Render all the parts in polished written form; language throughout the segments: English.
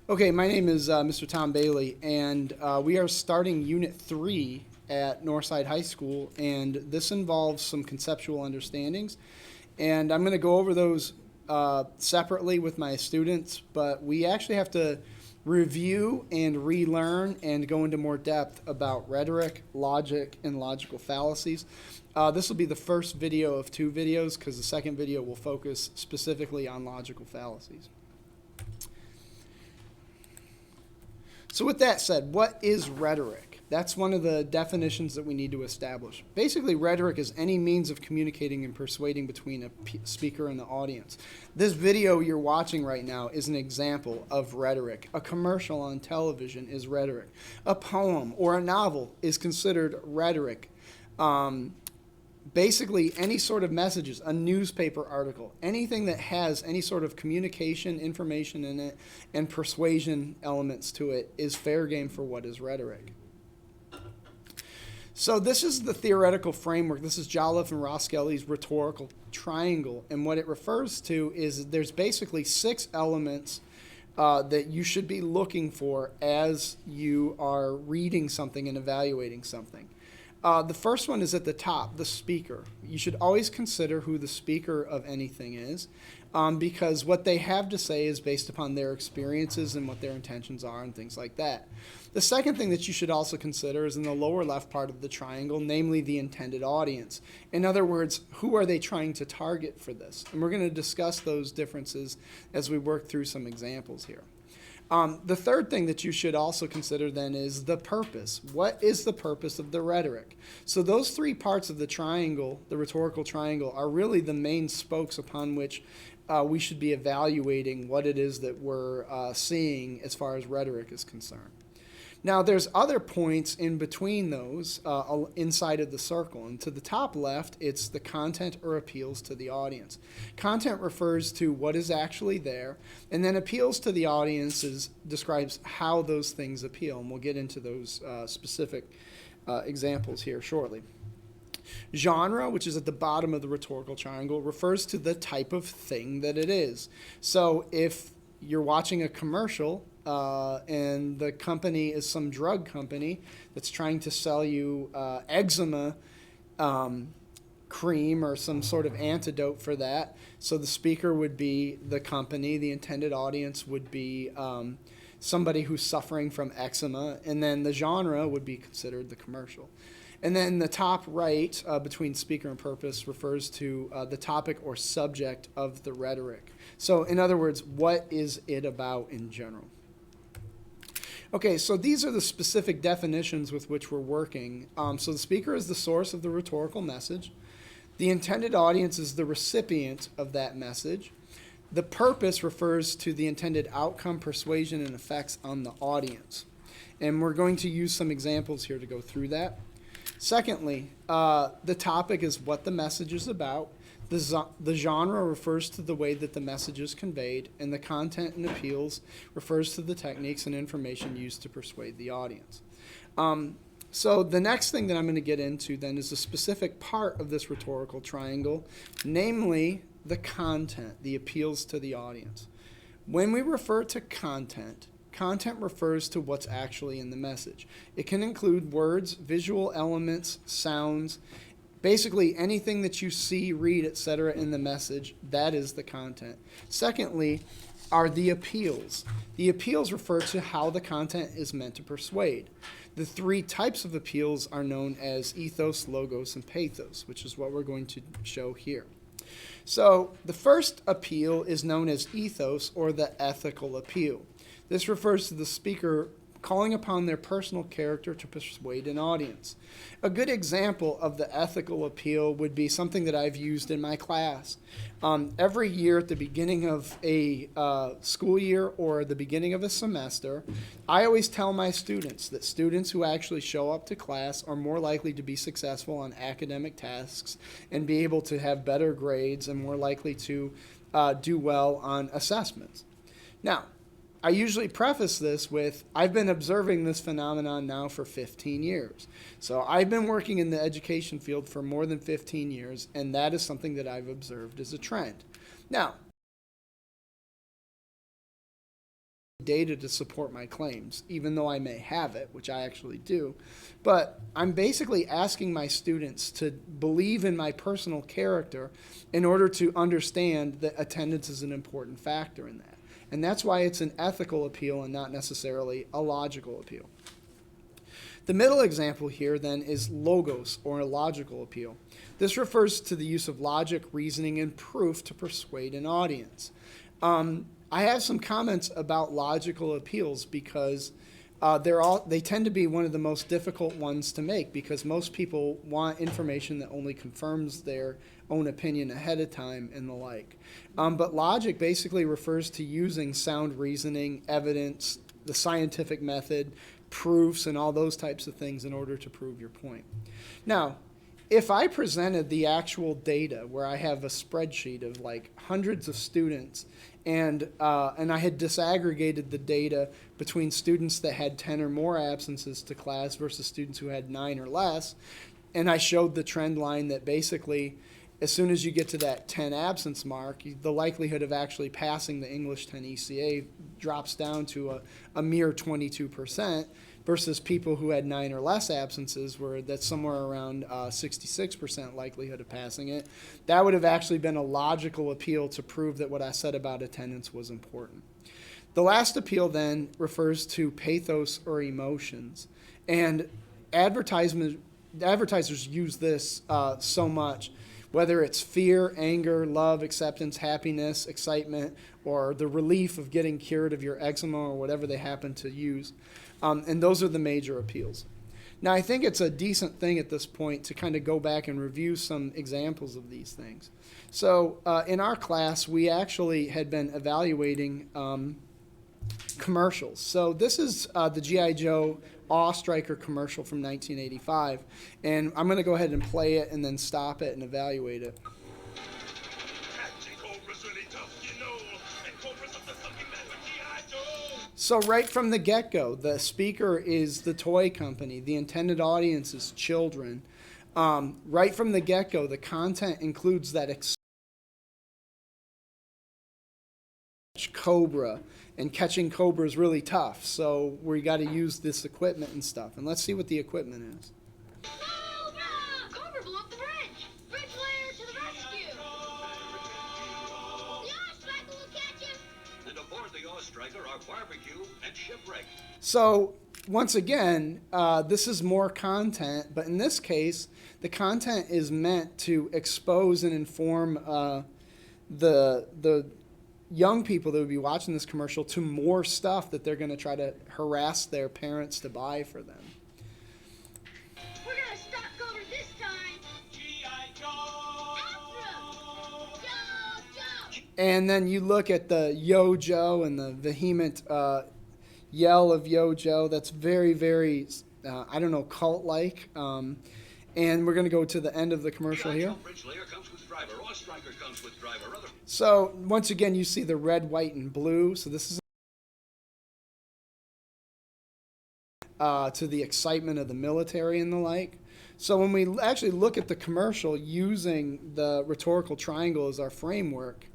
Okay, my name is Mr. Tom Bailey, and we are starting Unit 3 at Northside High School, and this involves some conceptual understandings. And I'm going to go over those separately with my students, but we actually have to review and relearn and go into more depth about rhetoric, logic, and logical fallacies. This will be the first video of 2 videos because the second video will focus specifically on logical fallacies. So with that said, what is rhetoric? That's one of the definitions that we need to establish. Basically, rhetoric is any means of communicating and persuading between a speaker and the audience. This video you're watching right now is an example of rhetoric. A commercial on television is rhetoric. A poem or a novel is considered rhetoric. Basically, any sort of messages, a newspaper article, anything that has any sort of communication, information in it, and persuasion elements to it is fair game for what is rhetoric. So this is the theoretical framework. This is Jolliffe and Roskelley's rhetorical triangle. And what it refers to is there's basically 6 elements that you should be looking for as you are reading something and evaluating something. The first one is at the top, the speaker. You should always consider who the speaker of anything is, because what they have to say is based upon their experiences and what their intentions are and things like that. The second thing that you should also consider is in the lower left part of the triangle, namely the intended audience. In other words, who are they trying to target for this? And we're going to discuss those differences as we work through some examples here. The third thing that you should also consider then is the purpose. What is the purpose of the rhetoric? So those 3 parts of the triangle, the rhetorical triangle, are really the main spokes upon which we should be evaluating what it is that we're seeing as far as rhetoric is concerned. Now, there's other points in between those inside of the circle. And to the top left, it's the content or appeals to the audience. Content refers to what is actually there, and then appeals to the audience describes how those things appeal. And we'll get into those specific examples here shortly. Genre, which is at the bottom of the rhetorical triangle, refers to the type of thing that it is. So if you're watching a commercial, and the company is some drug company that's trying to sell you eczema cream or some sort of antidote for that. So the speaker would be the company, the intended audience would be somebody who's suffering from eczema, and then the genre would be considered the commercial. And then the top right, between speaker and purpose, refers to the topic or subject of the rhetoric. So in other words, what is it about in general? Okay, so these are the specific definitions with which we're working. So the speaker is the source of the rhetorical message. The intended audience is the recipient of that message. The purpose refers to the intended outcome, persuasion, and effects on the audience. And we're going to use some examples here to go through that. Secondly, the topic is what the message is about. The genre refers to the way that the message is conveyed, and the content and appeals refers to the techniques and information used to persuade the audience. So the next thing that I'm going to get into then is a specific part of this rhetorical triangle, namely the content, the appeals to the audience. When we refer to content, content refers to what's actually in the message. It can include words, visual elements, sounds, basically anything that you see, read, etc. in the message, that is the content. Secondly, are the appeals. The appeals refer to how the content is meant to persuade. The 3 types of appeals are known as ethos, logos, and pathos, which is what we're going to show here. So the first appeal is known as ethos, or the ethical appeal. This refers to the speaker calling upon their personal character to persuade an audience. A good example of the ethical appeal would be something that I've used in my class. Every year at the beginning of a school year or the beginning of a semester, I always tell my students that students who actually show up to class are more likely to be successful on academic tasks and be able to have better grades and more likely to do well on assessments. Now, I usually preface this with, I've been observing this phenomenon now for 15 years. So I've been working in the education field for more than 15 years, and that is something that I've observed as a trend. Now, data to support my claims, even though I may have it, which I actually do. But I'm basically asking my students to believe in my personal character in order to understand that attendance is an important factor in that. And that's why it's an ethical appeal and not necessarily a logical appeal. The middle example here then is logos, or a logical appeal. This refers to the use of logic, reasoning, and proof to persuade an audience. I have some comments about logical appeals because they tend to be one of the most difficult ones to make, because most people want information that only confirms their own opinion ahead of time and the like. But logic basically refers to using sound reasoning, evidence, the scientific method, proofs, and all those types of things in order to prove your point. Now, if I presented the actual data where I have a spreadsheet of like hundreds of students, and I had disaggregated the data between students that had 10 or more absences to class versus students who had 9 or less, and I showed the trend line that basically as soon as you get to that 10 absence mark, the likelihood of actually passing the English 10 ECA drops down to a mere 22%, versus people who had 9 or less absences, where that's somewhere around 66% likelihood of passing it. That would have actually been a logical appeal to prove that what I said about attendance was important. The last appeal then refers to pathos or emotions. And advertisers use this so much, whether it's fear, anger, love, acceptance, happiness, excitement, or the relief of getting cured of your eczema or whatever they happen to use. And those are the major appeals. Now, I think it's a decent thing at this point to kind of go back and review some examples of these things. So in our class, we actually had been evaluating commercials. So this is the G.I. Joe Awe Striker commercial from 1985. And I'm going to go ahead and play it and then stop it and evaluate it. So right from the get-go, the speaker is the toy company. The intended audience is children. Right from the get-go, the content includes that cobra, and catching cobra is really tough. So we got to use this equipment and stuff. And let's see what the equipment is. Cobra! Cobra blew up the bridge! Bridge layer to the rescue! The Awe Striker will catch him! And aboard the Awe Striker are barbecue and shipwreck. So once again, this is more content, but in this case, the content is meant to expose and inform the young people that would be watching this commercial to more stuff that they're going to try to harass their parents to buy for them. We're gonna stop Cobra this time! G.I. Joe! After him! Joe! And then you look at the Yo Joe and the vehement yell of Yo Joe. That's very, very, I don't know, cult-like. And we're going to go to the end of the commercial here. Bridge layer comes with driver. Awe Striker comes with driver. So once again, you see the red, white, and blue. So this is to the excitement of the military and the like. So when we actually look at the commercial using the rhetorical triangle as our framework,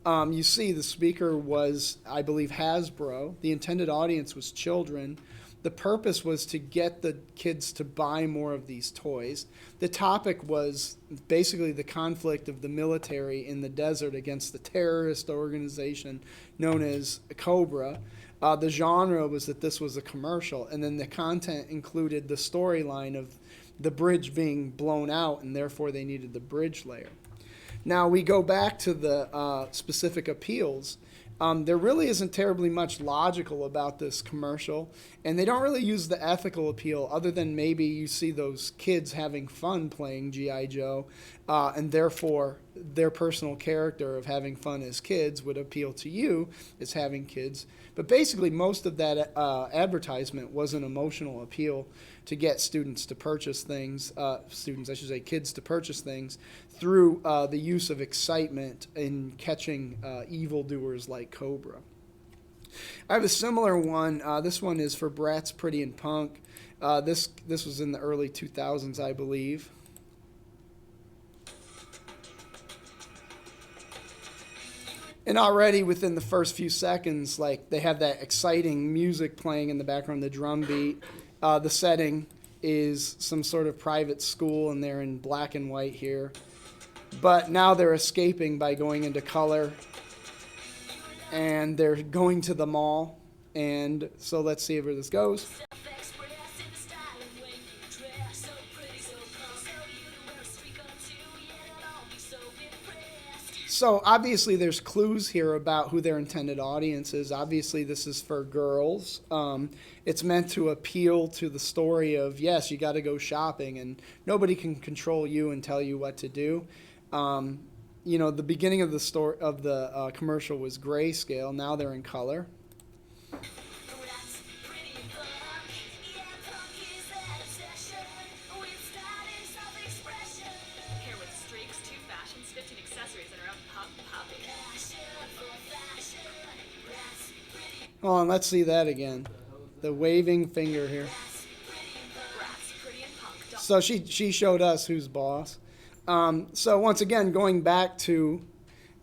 you see the speaker was, I believe, Hasbro. The intended audience was children. The purpose was to get the kids to buy more of these toys. The topic was basically the conflict of the military in the desert against the terrorist organization known as Cobra. The genre was that this was a commercial, and then the content included the storyline of the bridge being blown out, and therefore they needed the bridge layer. Now we go back to the specific appeals. There really isn't terribly much logical about this commercial, and they don't really use the ethical appeal other than maybe you see those kids having fun playing G.I. Joe, and therefore their personal character of having fun as kids would appeal to you as having kids. But basically most of that advertisement was an emotional appeal to get students to purchase things, kids to purchase things through the use of excitement in catching evildoers like Cobra. I have a similar one. This one is for Bratz, Pretty, and Punk. This was in the early 2000s, I believe. And already within the first few seconds, like they have that exciting music playing in the background, the drum beat. The setting is some sort of private school, and they're in black and white here. But now they're escaping by going into color, and they're going to the mall. And so let's see where this goes. So obviously there's clues here about who their intended audience is. Obviously this is for girls. It's meant to appeal to the story of, yes, you got to go shopping and nobody can control you and tell you what to do. The beginning of the story of the commercial was grayscale. Now they're in color. Oh, and let's see that again. The waving finger here. So she showed us who's boss. So once again, going back to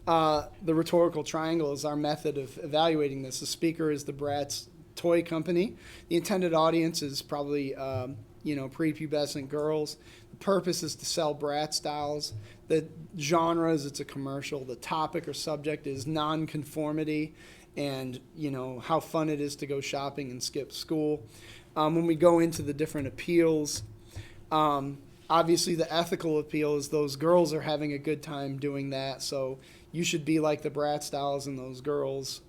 the rhetorical triangle is our method of evaluating this. The speaker is the brat's toy company. The intended audience is probably prepubescent girls. The purpose is to sell brat styles. The genre is it's a commercial. The topic or subject is nonconformity and how fun it is to go shopping and skip school. When we go into the different appeals, obviously the ethical appeal is those girls are having a good time doing that, so you should be like the brat styles and those girls.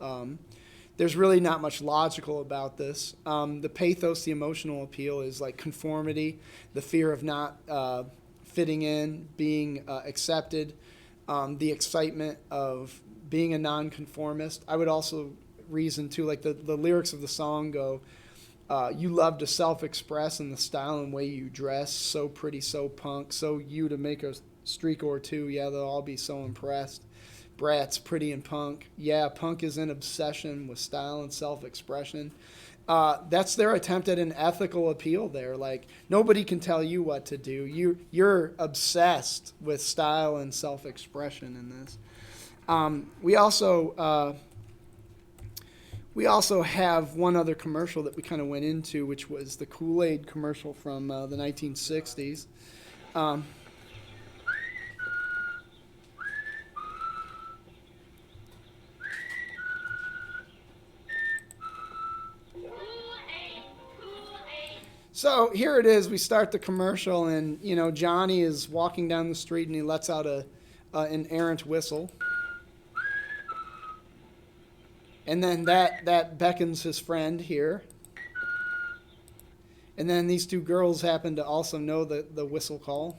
There's really not much logical about this. The pathos, the emotional appeal is like conformity, the fear of not fitting in, being accepted, the excitement of being a nonconformist. I would also reason too, like the lyrics of the song go, you love to self-express in the style and way you dress, so pretty, so punk, so you to make a streak or two, yeah, they'll all be so impressed. Brats, pretty and punk, yeah, punk is an obsession with style and self-expression. That's their attempt at an ethical appeal there. Like, nobody can tell you what to do. You're obsessed with style and self-expression in this. We also have one other commercial that we kind of went into, which was the Kool-Aid commercial from the 1960s. So here it is. We start the commercial, and Johnny is walking down the street, and he lets out an errant whistle. And then that beckons his friend here. And then these two girls happen to also know the whistle call.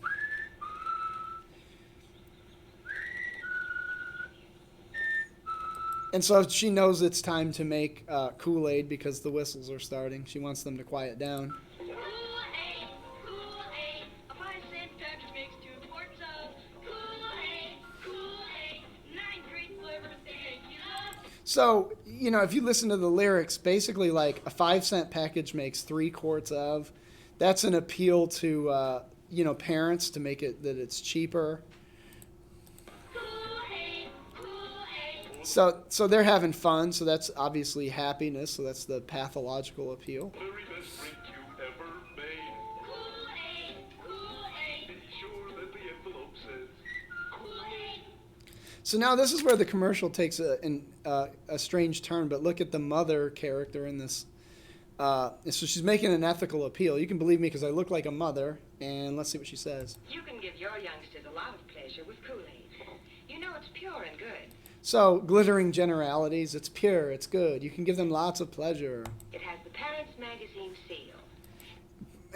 And so she knows it's time to make Kool-Aid because the whistles are starting. She wants them to quiet down. Kool-Aid, Kool-Aid, a 5-cent package makes 2 quarts of Kool-Aid, Kool-Aid, 9 great flavors to make you love. So, if you listen to the lyrics, basically like a 5-cent package makes 3 quarts of. That's an appeal to, parents to make it that it's cheaper. Kool-Aid, Kool-Aid. So they're having fun, so that's obviously happiness, so that's the pathological appeal. Very best drink you ever made. Kool-Aid, Kool-Aid, Be sure that the envelope says Kool-Aid. So now this is where the commercial takes a strange turn, but look at the mother character in this. So she's making an ethical appeal. You can believe me because I look like a mother, and let's see what she says. You can give your youngsters a lot of pleasure with Kool-Aid. You know it's pure and good. So, glittering generalities, it's pure, it's good. You can give them lots of pleasure. It has the Parents Magazine seal.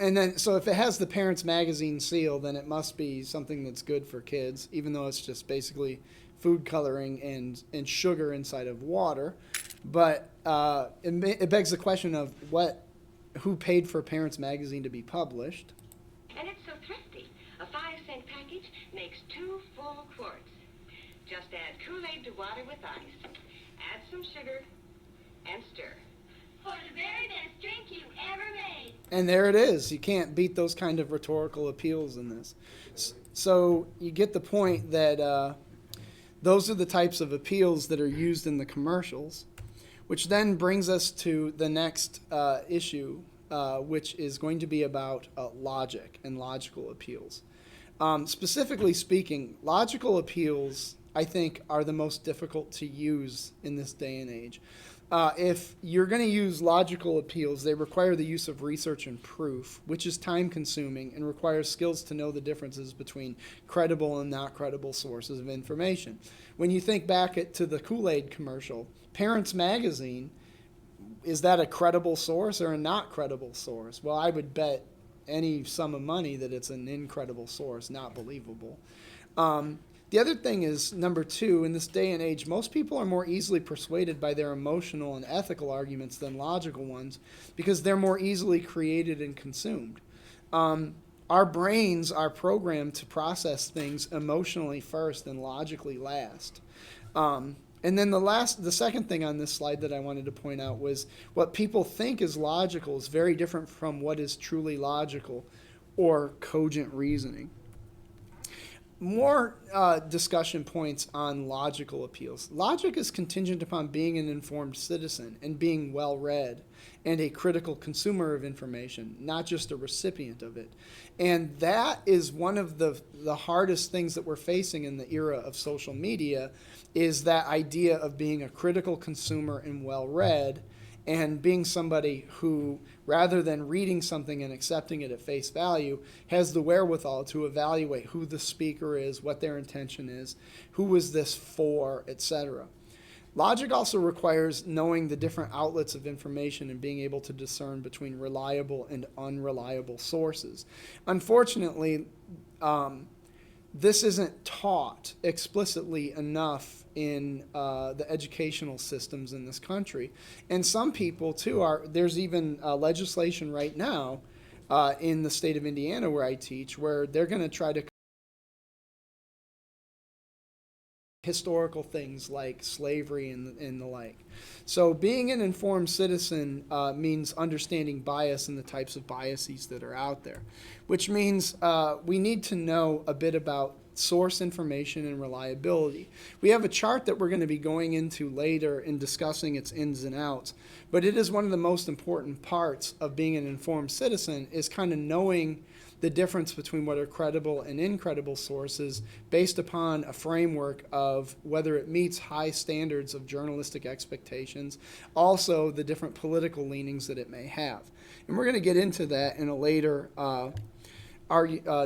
And then, so if it has the Parents Magazine seal, then it must be something that's good for kids, even though it's just basically food coloring and sugar inside of water. But it begs the question of who paid for Parents Magazine to be published. And it's so thrifty. A 5-cent package makes 2 full quarts. Just add Kool-Aid to water with ice. Add some sugar and stir. For the very best drink you ever made. And there it is. You can't beat those kind of rhetorical appeals in this. So you get the point that Those are the types of appeals that are used in the commercials, which then brings us to the next issue, which is going to be about logic and logical appeals. Specifically speaking, logical appeals, I think, are the most difficult to use in this day and age. If you're going to use logical appeals, they require the use of research and proof, which is time-consuming and requires skills to know the differences between credible and not credible sources of information. When you think back to the Kool-Aid commercial, Parents Magazine, is that a credible source or a not credible source? Well, I would bet any sum of money that it's an incredible source, not believable. The other thing is, number two, in this day and age, most people are more easily persuaded by their emotional and ethical arguments than logical ones because they're more easily created and consumed. Our brains are programmed to process things emotionally first and logically last. And then the second thing on this slide that I wanted to point out was what people think is logical is very different from what is truly logical or cogent reasoning. More discussion points on logical appeals. Logic is contingent upon being an informed citizen and being well-read and a critical consumer of information, not just a recipient of it. And that is one of the hardest things that we're facing in the era of social media, is that idea of being a critical consumer and well-read, and being somebody who, rather than reading something and accepting it at face value, has the wherewithal to evaluate who the speaker is, what their intention is, who is this for, etc. Logic also requires knowing the different outlets of information and being able to discern between reliable and unreliable sources. Unfortunately, this isn't taught explicitly enough in the educational systems in this country. And some people, too, there's even legislation right now in the state of Indiana where I teach, where they're going to try to historical things like slavery and the like. So being an informed citizen means understanding bias and the types of biases that are out there, which means we need to know a bit about source information and reliability. We have a chart that we're going to be going into later and discussing its ins and outs, but it is one of the most important parts of being an informed citizen, is kind of knowing the difference between what are credible and incredible sources based upon a framework of whether it meets high standards of journalistic expectations, also the different political leanings that it may have. And we're going to get into that in a later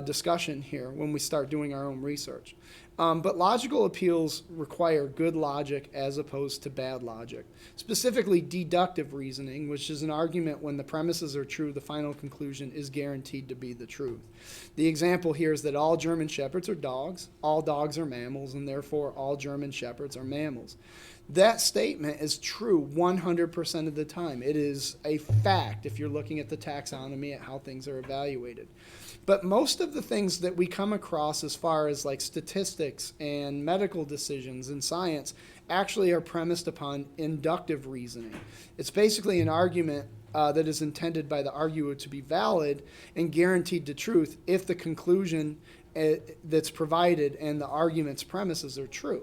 discussion here when we start doing our own research. But logical appeals require good logic as opposed to bad logic. Specifically, deductive reasoning, which is an argument when the premises are true, the final conclusion is guaranteed to be the truth. The example here is that all German shepherds are dogs, all dogs are mammals, and therefore all German shepherds are mammals. That statement is true 100% of the time. It is a fact if you're looking at the taxonomy, at how things are evaluated. But most of the things that we come across as far as like statistics and medical decisions and science actually are premised upon inductive reasoning. It's basically an argument that is intended by the arguer to be valid and guaranteed to truth if the conclusion that's provided and the argument's premises are true.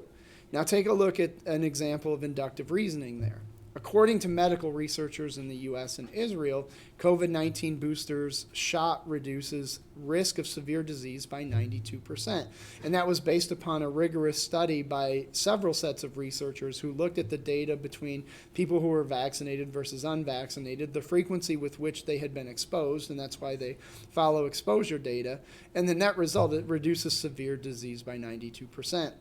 Now take a look at an example of inductive reasoning there. According to medical researchers in the U.S. and Israel, COVID-19 boosters shot reduces risk of severe disease by 92%. And that was based upon a rigorous study by several sets of researchers who looked at the data between people who were vaccinated versus unvaccinated, the frequency with which they had been exposed, and that's why they follow exposure data, and the net result, it reduces severe disease by 92%.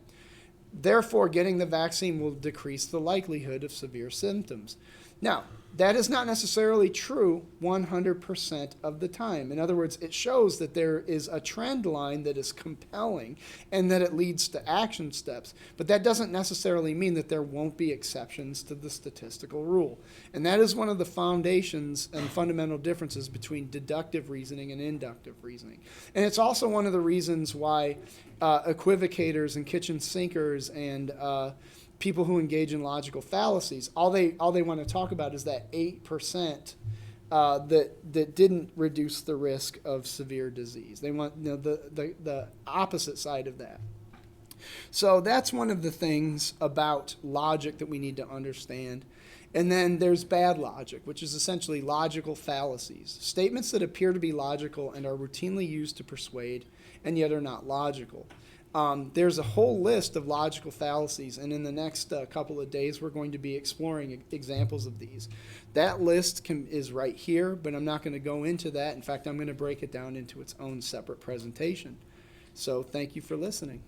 Therefore, getting the vaccine will decrease the likelihood of severe symptoms. Now, that is not necessarily true 100% of the time. In other words, it shows that there is a trend line that is compelling and that it leads to action steps. But that doesn't necessarily mean that there won't be exceptions to the statistical rule. And that is one of the foundations and fundamental differences between deductive reasoning and inductive reasoning. And it's also one of the reasons why equivocators and kitchen sinkers and people who engage in logical fallacies, all they want to talk about is that 8% that didn't reduce the risk of severe disease. They want the opposite side of that. So that's one of the things about logic that we need to understand. And then there's bad logic, which is essentially logical fallacies. Statements that appear to be logical and are routinely used to persuade and yet are not logical. There's a whole list of logical fallacies, and in the next couple of days, we're going to be exploring examples of these. That list is right here, but I'm not going to go into that. In fact, I'm going to break it down into its own separate presentation. So thank you for listening.